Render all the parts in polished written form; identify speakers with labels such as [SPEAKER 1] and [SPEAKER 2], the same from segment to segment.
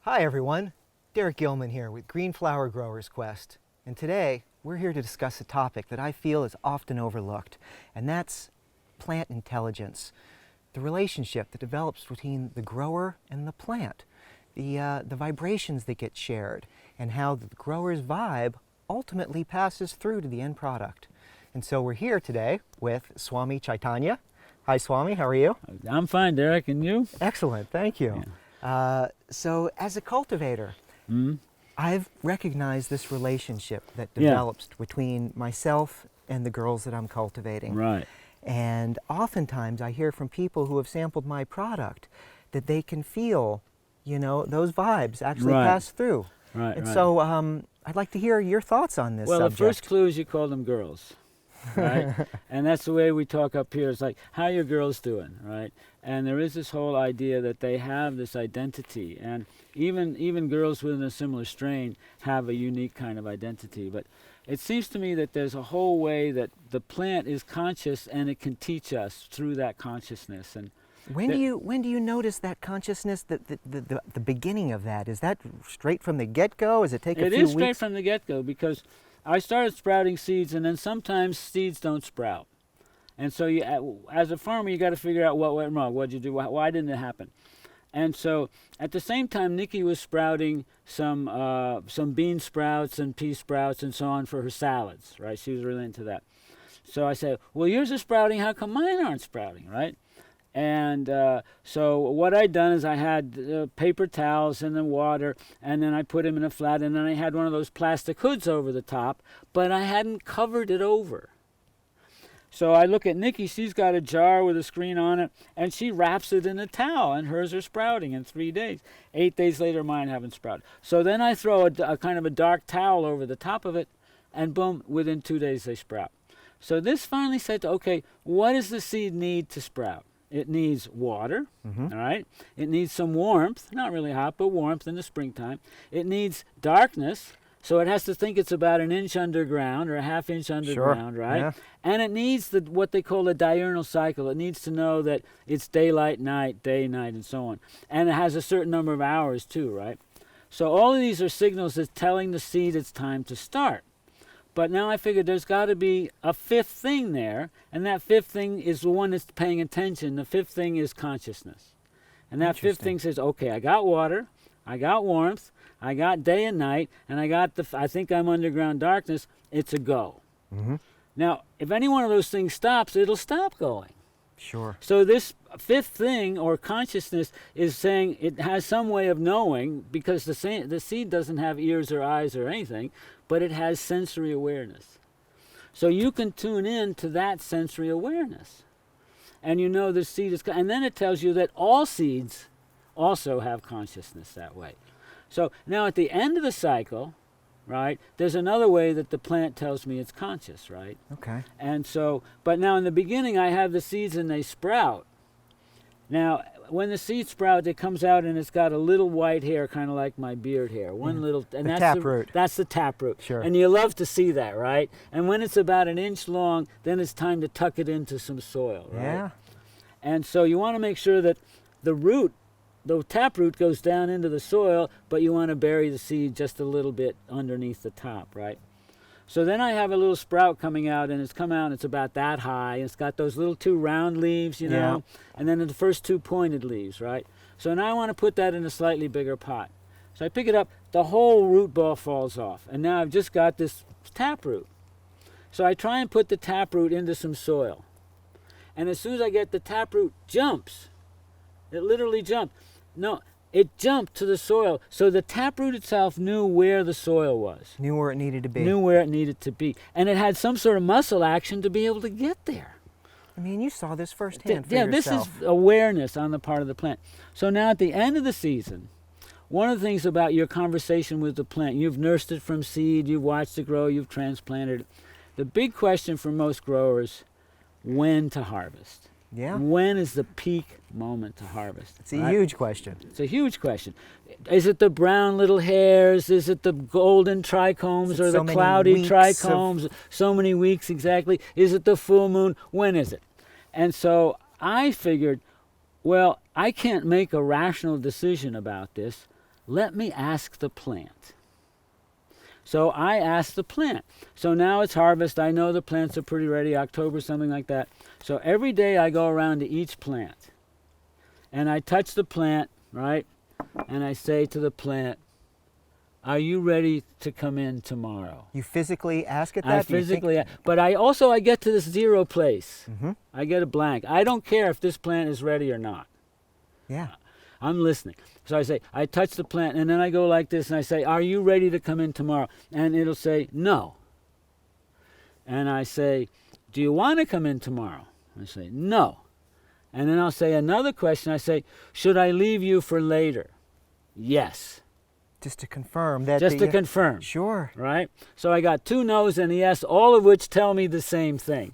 [SPEAKER 1] Hi everyone, Derek Gilman here with Green Flower Growers Quest. And today we're here to discuss a topic that I feel is often overlooked, and that's plant intelligence. The relationship that develops between the grower and the plant, the vibrations that get shared, and how the grower's vibe ultimately passes through to the end product. And so we're here today with Swami Chaitanya. Hi Swami, how are you?
[SPEAKER 2] I'm fine, Derek, and you?
[SPEAKER 1] Excellent, thank you.
[SPEAKER 2] Yeah.
[SPEAKER 1] So as a cultivator, I've recognized this relationship that
[SPEAKER 2] Yeah.
[SPEAKER 1] develops between myself and the girls that I'm cultivating.
[SPEAKER 2] Right.
[SPEAKER 1] And oftentimes I hear from people who have sampled my product that they can feel, you know, those vibes actually
[SPEAKER 2] Right.
[SPEAKER 1] pass through.
[SPEAKER 2] Right,
[SPEAKER 1] And
[SPEAKER 2] right.
[SPEAKER 1] so I'd like to hear your thoughts on this
[SPEAKER 2] Well,
[SPEAKER 1] subject.
[SPEAKER 2] the first clue is you call them girls, right? And that's the way we talk up here. It's like, how your girls doing, right? And there is this whole idea that they have this identity, and even girls within a similar strain have a unique kind of identity. But it seems to me that there's a whole way that the plant is conscious, and it can teach us through that consciousness. And
[SPEAKER 1] When do you notice that consciousness, the beginning of that? Is that straight from the get-go? Does it take a few
[SPEAKER 2] it
[SPEAKER 1] weeks?
[SPEAKER 2] is straight from the get-go, because I started sprouting seeds, and then sometimes seeds don't sprout. And so you, as a farmer, you got to figure out what went wrong. What did you do? Why didn't it happen? And so at the same time, Nikki was sprouting some bean sprouts and pea sprouts and so on for her salads, right? She was really into that. So I said, well, yours are sprouting. How come mine aren't sprouting, right? And so what I'd done is I had paper towels and then water, and then I put them in a flat, and then I had one of those plastic hoods over the top, but I hadn't covered it over. So I look at Nikki, she's got a jar with a screen on it, and she wraps it in a towel, and hers are sprouting in 3 days. 8 days later, mine haven't sprouted. So then I throw a kind of a dark towel over the top of it, and boom, within 2 days they sprout. So this finally said, okay, what does the seed need to sprout? It needs water, all right? It needs some warmth, not really hot, but warmth in the springtime. It needs darkness, so it has to think it's about an inch underground or a half inch underground, right?
[SPEAKER 1] Yeah.
[SPEAKER 2] And it needs what they call a diurnal cycle. It needs to know that it's daylight, night, day, night, and so on. And it has a certain number of hours too, right? So all of these are signals that's telling the seed it's time to start. But now I figured there's got to be a fifth thing there, and that fifth thing is the one that's paying attention. The fifth thing is consciousness. And that fifth thing says, okay, I got water, I got warmth, I got day and night, and I think I'm underground darkness. It's a go. Now, if any one of those things stops, it'll stop going.
[SPEAKER 1] Sure.
[SPEAKER 2] So this fifth thing, or consciousness, is saying it has some way of knowing, because the seed doesn't have ears or eyes or anything, but it has sensory awareness. So you can tune in to that sensory awareness. And you know the seed is, and then it tells you that all seeds also have consciousness that way. So now at the end of the cycle, right, there's another way that the plant tells me it's conscious, right?
[SPEAKER 1] Okay.
[SPEAKER 2] And so, but now in the beginning I have the seeds and they sprout. Now, when the seed sprouts, it comes out and it's got a little white hair, kind of like my beard hair. One little, and that's
[SPEAKER 1] taproot.
[SPEAKER 2] That's the taproot.
[SPEAKER 1] Sure.
[SPEAKER 2] And you love to see that, right? And when it's about an inch long, then it's time to tuck it into some soil, right?
[SPEAKER 1] Yeah.
[SPEAKER 2] And so you want to make sure that the taproot goes down into the soil, but you want to bury the seed just a little bit underneath the top, right? So then I have a little sprout coming out, and it's come out, and it's about that high. It's got those little 2 round leaves, you know, and then the first 2 pointed leaves, right? So now I want to put that in a slightly bigger pot. So I pick it up, the whole root ball falls off, and now I've just got this taproot. So I try and put the taproot into some soil. And as soon as I get the taproot jumps, it literally jumped. No, it jumped to the soil. So the taproot itself knew where the soil was.
[SPEAKER 1] Knew where it needed to be.
[SPEAKER 2] Knew where it needed to be. And it had some sort of muscle action to be able to get there.
[SPEAKER 1] I mean, you saw this firsthand for
[SPEAKER 2] Yeah,
[SPEAKER 1] yourself.
[SPEAKER 2] this is awareness on the part of the plant. So now at the end of the season, one of the things about your conversation with the plant, you've nursed it from seed, you've watched it grow, you've transplanted it. The big question for most growers, when to harvest?
[SPEAKER 1] Yeah.
[SPEAKER 2] When is the peak moment to harvest?
[SPEAKER 1] It's a huge question.
[SPEAKER 2] It's a huge question. Is it the brown little hairs? Is it the golden trichomes or the cloudy trichomes? So many weeks exactly. Is it the full moon? When is it? And so I figured, well, I can't make a rational decision about this let me ask the plant. So I ask the plant. So now it's harvest. I know the plants are pretty ready, October, something like that. So every day I go around to each plant. And I touch the plant, right? And I say to the plant, are you ready to come in tomorrow?
[SPEAKER 1] You physically ask it that?
[SPEAKER 2] I physically, but I get to this zero place.
[SPEAKER 1] Mm-hmm.
[SPEAKER 2] I get a blank. I don't care if this plant is ready or not.
[SPEAKER 1] Yeah.
[SPEAKER 2] I'm listening. So I say, I touch the plant, and then I go like this, and I say, are you ready to come in tomorrow? And it'll say, no. And I say, do you want to come in tomorrow? I say, no. And then I'll say another question. I say, should I leave you for later? Yes.
[SPEAKER 1] Just to confirm that.
[SPEAKER 2] Just to confirm.
[SPEAKER 1] Sure.
[SPEAKER 2] Right? So I got 2 no's and a yes, all of which tell me the same thing.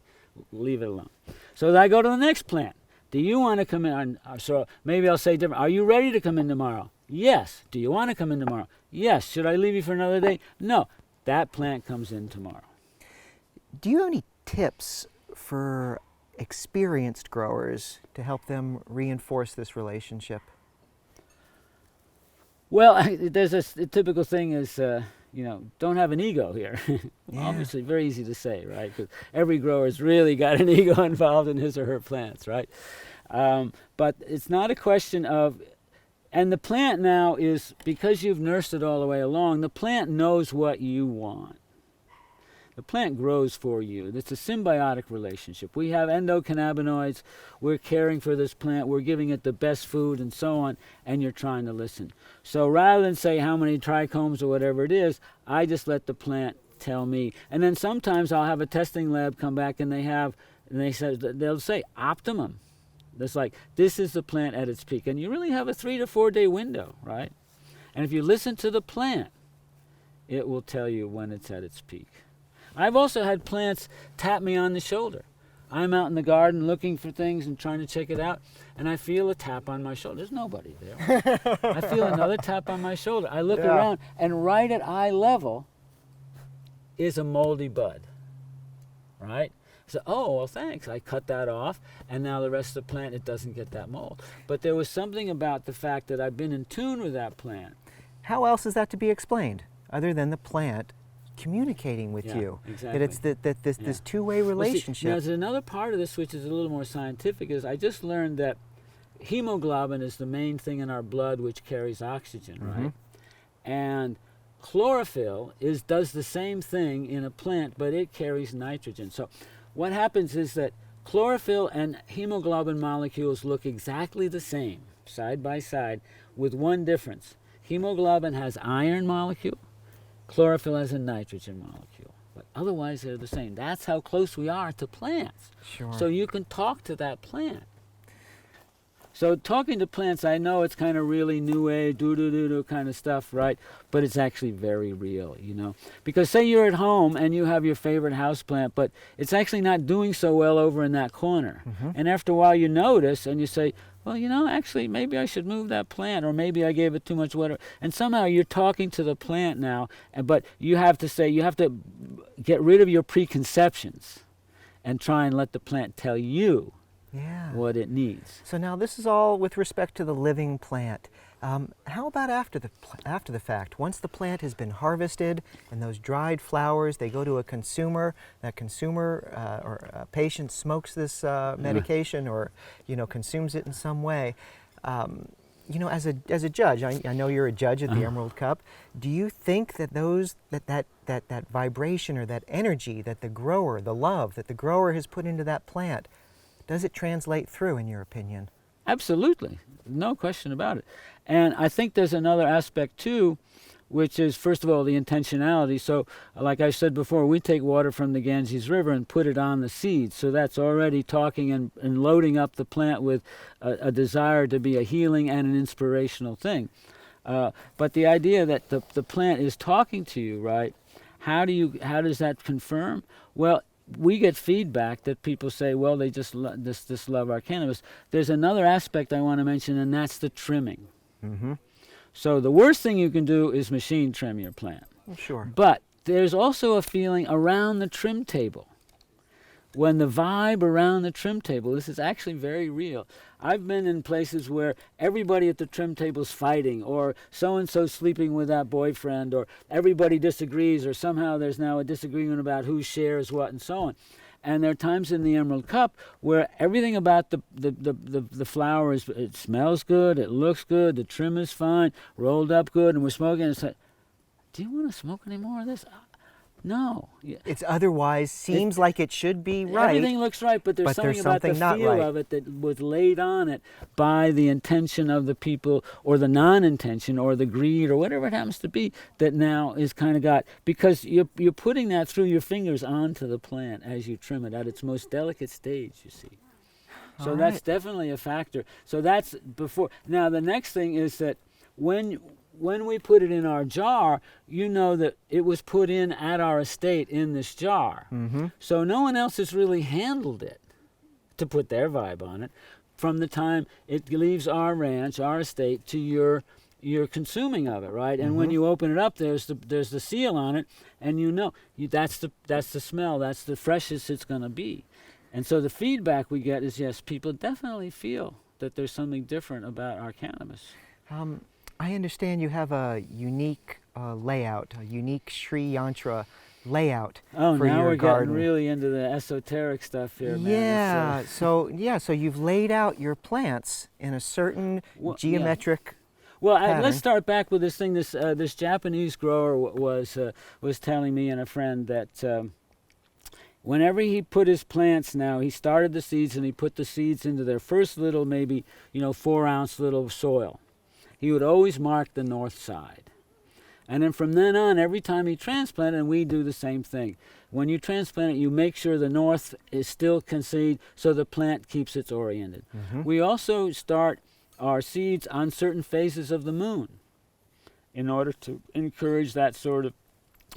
[SPEAKER 2] Leave it alone. So then I go to the next plant. Do you want to come in? So maybe I'll say different. Are you ready to come in tomorrow? Yes. Do you want to come in tomorrow? Yes. Should I leave you for another day? No. That plant comes in tomorrow.
[SPEAKER 1] Do you have any tips for experienced growers to help them reinforce this relationship?
[SPEAKER 2] Well, there's a typical thing is, don't have an ego here.
[SPEAKER 1] Yeah.
[SPEAKER 2] Obviously, very easy to say, right? Because every grower's really got an ego involved in his or her plants, right? But it's not a question of, and the plant now is, because you've nursed it all the way along, the plant knows what you want. The plant grows for you. It's a symbiotic relationship. We have endocannabinoids. We're caring for this plant. We're giving it the best food and so on, and you're trying to listen. So rather than say how many trichomes or whatever it is, I just let the plant tell me. And then sometimes I'll have a testing lab come back and they'll say optimum. It's like, this is the plant at its peak. And you really have a 3 to 4 day window, right? And if you listen to the plant, it will tell you when it's at its peak. I've also had plants tap me on the shoulder. I'm out in the garden looking for things and trying to check it out, and I feel a tap on my shoulder. There's nobody there. I feel another tap on my shoulder. I look around, and right at eye level is a moldy bud, right? So, oh, well, thanks. I cut that off, and now the rest of the plant, it doesn't get that mold. But there was something about the fact that I've been in tune with that plant.
[SPEAKER 1] How else is that to be explained, other than the plant communicating with you?
[SPEAKER 2] Exactly.
[SPEAKER 1] That it's this two-way relationship.
[SPEAKER 2] Now, there's another part of this which is a little more scientific. Is I just learned that hemoglobin is the main thing in our blood which carries oxygen, right? And chlorophyll does the same thing in a plant, but it carries nitrogen. So what happens is that chlorophyll and hemoglobin molecules look exactly the same, side by side, with one difference. Hemoglobin has iron molecule. Chlorophyll has a nitrogen molecule, but otherwise they're the same. That's how close we are to plants.
[SPEAKER 1] Sure.
[SPEAKER 2] So you can talk to that plant. So talking to plants, I know it's kind of really new age, do kind of stuff, right? But it's actually very real, Because say you're at home and you have your favorite house plant, but it's actually not doing so well over in that corner. And after a while you notice and you say, well, actually, maybe I should move that plant, or maybe I gave it too much water. And somehow you're talking to the plant now, but you have to get rid of your preconceptions and try and let the plant tell you what it needs.
[SPEAKER 1] So now this is all with respect to the living plant. How about after the fact? Once the plant has been harvested and those dried flowers, they go to a consumer. That consumer or a patient smokes this medication or consumes it in some way. As a judge, I know you're a judge at the Emerald Cup. Do you think that that vibration or that energy that the love that the grower has put into that plant, does it translate through, in your opinion?
[SPEAKER 2] Absolutely. No question about it. And I think there's another aspect, too, which is, first of all, the intentionality. So, like I said before, we take water from the Ganges River and put it on the seeds. So that's already talking and loading up the plant with a desire to be a healing and an inspirational thing. But the idea that the plant is talking to you, right? How does that confirm? Well, we get feedback that people say, well, they just love our cannabis. There's another aspect I want to mention, and that's the trimming. So the worst thing you can do is machine trim your plant.
[SPEAKER 1] Sure.
[SPEAKER 2] But there's also a feeling around the trim table when the vibe around the trim table, this is actually very real. I've been in places where everybody at the trim table's fighting, or so-and-so sleeping with that boyfriend, or everybody disagrees, or somehow there's now a disagreement about who shares what and so on. And there are times in the Emerald Cup where everything about the flower is, it smells good, it looks good, the trim is fine, rolled up good, and we're smoking, and it's like, do you want to smoke any more of this? No.
[SPEAKER 1] It's otherwise seems like it should be right.
[SPEAKER 2] Everything looks right, but there's something about the
[SPEAKER 1] not
[SPEAKER 2] feel
[SPEAKER 1] right.
[SPEAKER 2] of it that was laid on it by the intention of the people, or the non-intention, or the greed, or whatever it happens to be, that now is kind of got, because you're putting that through your fingers onto the plant as you trim it at its most delicate stage, you see. So that's definitely a factor. So that's before. Now the next thing is that when we put it in our jar, you know that it was put in at our estate in this jar.
[SPEAKER 1] Mm-hmm.
[SPEAKER 2] So no one else has really handled it to put their vibe on it from the time it leaves our ranch, our estate, to your consuming of it, right? And when you open it up, there's the seal on it, and that's the smell, that's the freshest it's going to be. And so the feedback we get is, yes, people definitely feel that there's something different about our cannabis.
[SPEAKER 1] I understand you have a unique layout, a unique Sri Yantra layout
[SPEAKER 2] Oh,
[SPEAKER 1] for
[SPEAKER 2] now
[SPEAKER 1] your
[SPEAKER 2] we're
[SPEAKER 1] garden.
[SPEAKER 2] getting really into the esoteric stuff here, man.
[SPEAKER 1] Yeah, so you've laid out your plants in a certain geometric
[SPEAKER 2] Well,
[SPEAKER 1] pattern.
[SPEAKER 2] let's start back with this thing. This Japanese grower was telling me and a friend that whenever he put his plants, now he started the seeds and he put the seeds into their first little, maybe 4-ounce little soil. He would always mark the north side. And then from then on, every time he transplanted, and we do the same thing. When you transplant it, you make sure the north is still conceived so the plant keeps its oriented.
[SPEAKER 1] Mm-hmm.
[SPEAKER 2] We also start our seeds on certain phases of the moon in order to encourage that sort of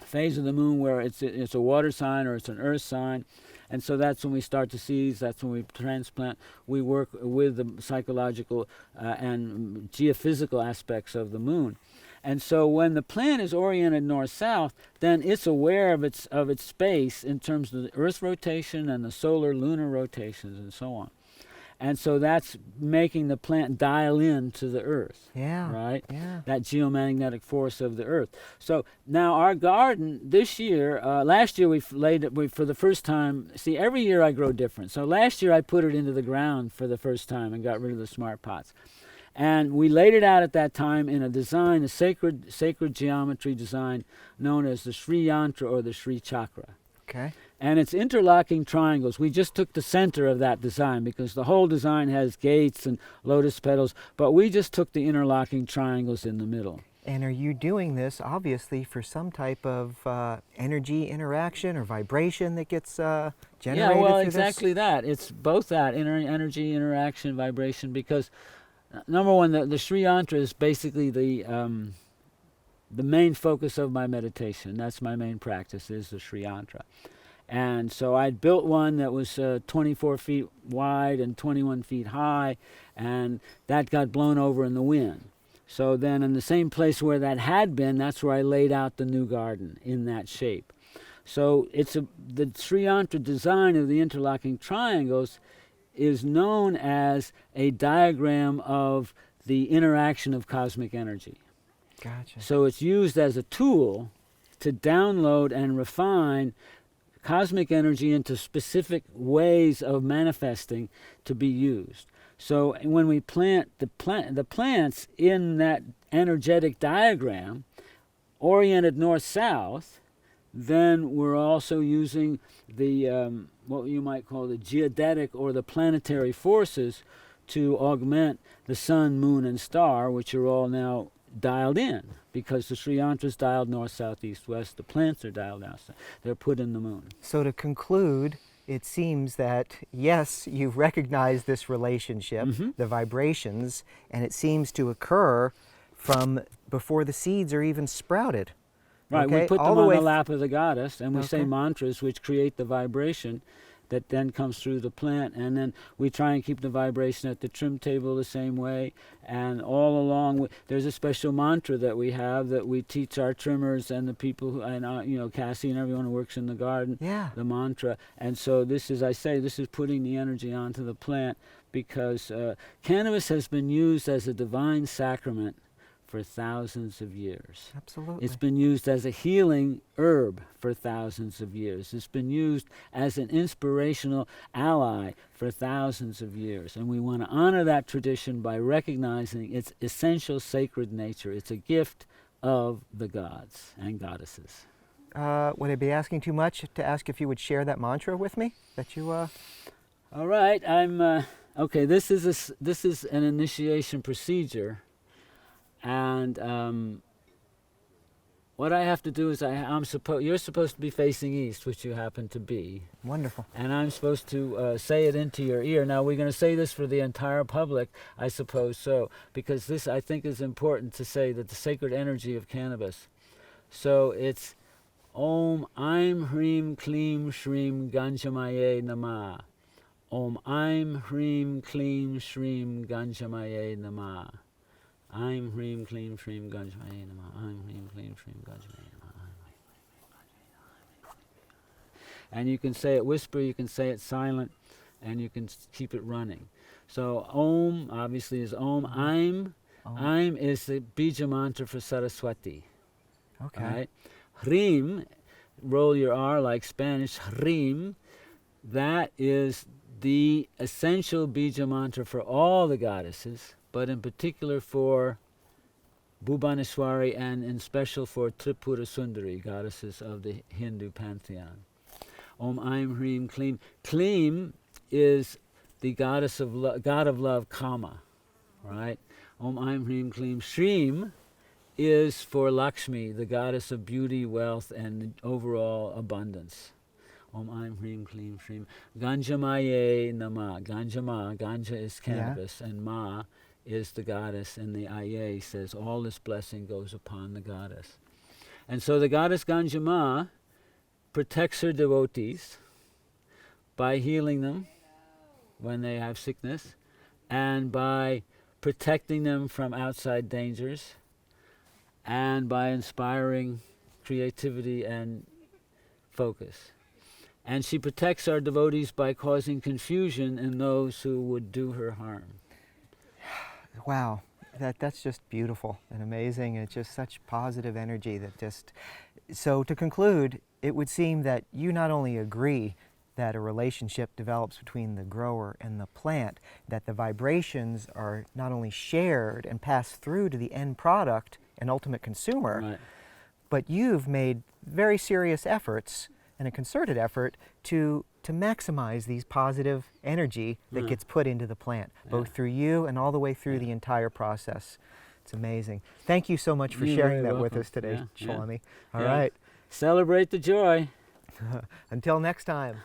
[SPEAKER 2] phase of the moon where it's a water sign or it's an earth sign. And so that's when we start the seeds, that's when we transplant. We work with the psychological and geophysical aspects of the moon. And so when the plant is oriented north-south, then it's aware of its space in terms of the Earth rotation and the solar-lunar rotations and so on. And so that's making the plant dial in to the Earth, right?
[SPEAKER 1] Yeah.
[SPEAKER 2] That geomagnetic force of the Earth. So now our garden this year, last year we for the first time. See, every year I grow different. So last year I put it into the ground for the first time and got rid of the smart pots. And we laid it out at that time in a design, a sacred geometry design known as the Sri Yantra or the Sri Chakra.
[SPEAKER 1] Okay.
[SPEAKER 2] And it's interlocking triangles. We just took the center of that design because the whole design has gates and lotus petals, but we just took the interlocking triangles in the middle.
[SPEAKER 1] And are you doing this, obviously, for some type of energy interaction or vibration that gets generated through
[SPEAKER 2] exactly that. It's both that, energy, interaction, vibration, because number one, the Sri Yantra is basically the main focus of my meditation. That's my main practice, is the Sri Yantra. And so I built one that was 24 feet wide and 21 feet high, and that got blown over in the wind. So then in the same place where that had been, that's where I laid out the new garden in that shape. So the Sri Yantra design of the interlocking triangles is known as a diagram of the interaction of cosmic energy.
[SPEAKER 1] Gotcha.
[SPEAKER 2] So it's used as a tool to download and refine cosmic energy into specific ways of manifesting to be used. So when we plant the plants in that energetic diagram, oriented north-south, then we're also using the what you might call the geodetic or the planetary forces to augment the sun, moon, and star, which are all now dialed in, because the Sri Yantra is dialed north, south, east, west. The plants are dialed out. They're put in the moon.
[SPEAKER 1] So to conclude, it seems that, yes, you've recognized this relationship, the vibrations, and it seems to occur from before the seeds are even sprouted.
[SPEAKER 2] Right,
[SPEAKER 1] Okay?
[SPEAKER 2] we put
[SPEAKER 1] All
[SPEAKER 2] them on
[SPEAKER 1] way
[SPEAKER 2] the lap of the goddess, and we say
[SPEAKER 1] Okay.
[SPEAKER 2] mantras which create the vibration, that then comes through the plant, and then we try and keep the vibration at the trim table the same way. And all along, there's a special mantra that we have that we teach our trimmers and the people who, and Cassie and everyone who works in the garden.
[SPEAKER 1] Yeah.
[SPEAKER 2] The mantra. And so this is, I say, this is putting the energy onto the plant, because cannabis has been used as a divine sacrament for thousands of years.
[SPEAKER 1] Absolutely.
[SPEAKER 2] It's been used as a healing herb for thousands of years. It's been used as an inspirational ally for thousands of years. And we want to honor that tradition by recognizing its essential sacred nature. It's a gift of the gods and goddesses.
[SPEAKER 1] Would I be asking too much to ask if you would share that mantra with me? That you,
[SPEAKER 2] All right, I'm okay. This is an initiation procedure, and what I have to do is you're supposed to be facing east, which you happen to be.
[SPEAKER 1] Wonderful.
[SPEAKER 2] And I'm supposed to say it into your ear. Now we're going to say this for the entire public, I suppose so, because this I think is important to say, that the sacred energy of cannabis. So it's Om Aim Hreem Kleem Shreem Ganjamaye Namah. Om Aim Hreem Kleem Shreem Ganjamaye Namah. Aim Hreem Kleem Shreem Ganjamaye Namah. Aim Hreem Kleem Shreem Ganjamaye Namah. And you can say it whisper, you can say it silent, and you can keep it running. So Om obviously is Om. Aim. Aim is the bija mantra for Saraswati.
[SPEAKER 1] Okay.
[SPEAKER 2] Right? Hreem, roll your R like Spanish, Hreem, that is the essential bija mantra for all the goddesses, but in particular for Bhubaneswari and in special for Tripura Sundari, goddesses of the Hindu pantheon. Om Aim Hreem Kleem. Kleem is the goddess of god of love, Kama, right? Om Aim Hreem Kleem. Shreem is for Lakshmi, the goddess of beauty, wealth, and overall abundance. Om Aim Hreem Kleem Shreem. Ganjamaye Nama. Ganjama, Ganja is cannabis, and Ma is the goddess, and the Aye says all this blessing goes upon the goddess. And so the goddess Ganjama protects her devotees by healing them when they have sickness, and by protecting them from outside dangers, and by inspiring creativity and focus. And she protects our devotees by causing confusion in those who would do her harm.
[SPEAKER 1] Wow, that's just beautiful and amazing, and it's just such positive energy that just... So to conclude, it would seem that you not only agree that a relationship develops between the grower and the plant, that the vibrations are not only shared and passed through to the end product and ultimate consumer,
[SPEAKER 2] Right.
[SPEAKER 1] but you've made very serious efforts and a concerted effort to maximize these positive energy that gets put into the plant, both through you and all the way through the entire process. It's amazing. Thank you so much for
[SPEAKER 2] You're
[SPEAKER 1] sharing
[SPEAKER 2] very
[SPEAKER 1] that with
[SPEAKER 2] welcome.
[SPEAKER 1] us today,
[SPEAKER 2] Yeah,
[SPEAKER 1] Swami.
[SPEAKER 2] yeah.
[SPEAKER 1] All right.
[SPEAKER 2] Celebrate the joy.
[SPEAKER 1] Until next time.